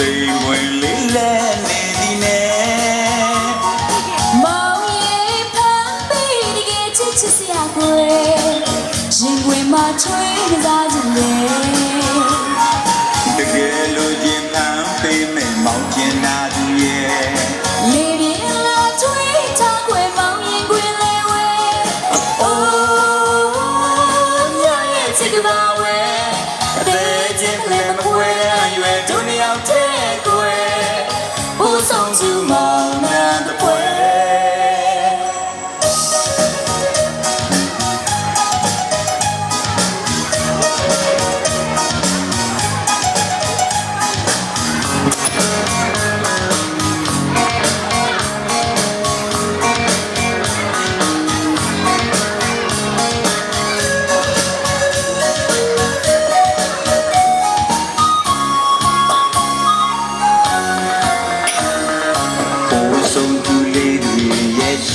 စိတ်ဝင်လေးလဲနေသည်နဲ့မောင်ရဲ့ဖန်ပြီးတကယ်ချစ်ချစ်စရာကိုရင်ခွင်မှာချွေးကစားခြင်းလေတကယ်လို့ရင်ဖန်ပေးမယ်မောင်ကျင်နာသူရဲ့လေပြေလာချွေးချခွေမောင်ရင်ခွင်လေဝဲအိုးညရဲ့ချစ်ကပါဝဲအသေးချင်းကလေးမခွဲရွယ်ဒုနီယောက်တဲ့ကိုဦးဆောင်သူမောင်နှံတဲ့ပွဲ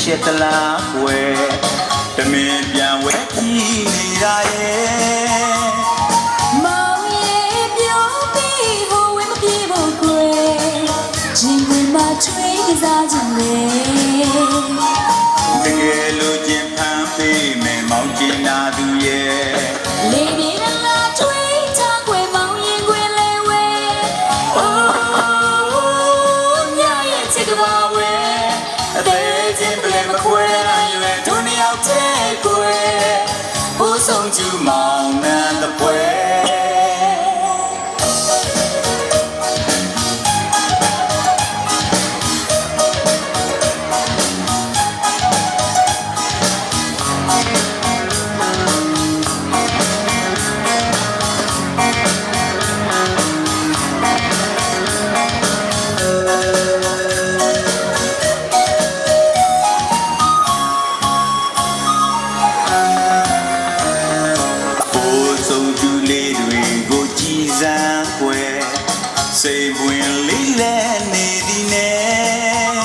ရှစ်တလားွယ်တမင်ပြန်ဝဲကြည့်နေတာရဲ့မောင်ရဲ့ပြောပြီးဟိုဝဲမပြေဖို့ကွယ်ရင်ဝင်မှာချွေးကစားခြင်းလေတကယ်လို့ချင်းဖန်ပေးမယ်မောင်ကျင်နာသူရဲ့လေပြေလာချွေးချခွေမောင်ရင်ခွေလေဝဲအိုးညရဲ့ချစ်ကပါဝဲအသေးချင်းပလဲမခွဲရွယ်ဒုနီယောက်တဲ့ကိုဦးဆောင်သူမောင်နှံတဲ့ပွဲစိတ်ဝင်လေးလဲနေသည်နဲ့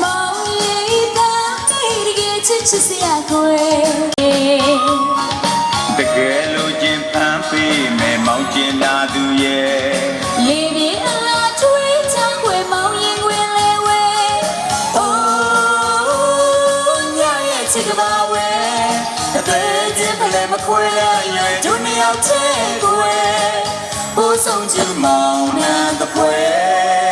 မောင်ရဲ့တာတီးတကယ်ချစ်ချစ်စရာကိုတကယ်လို့ချင်းဖန်ပေးမယ်မောင်ကျင်နာသူရဲ့လေပြေအလားချွေးချခွေမောင်ရင်ခွင်လေဝဲအိုးညရဲ့ချစ်ကပါဝဲအသေးချင်းပလဲမခွဲရွယ်ဒုနီယောက်တဲ့ကိုဦးဆောင်သူမောင်နှံတဲ့ပွဲ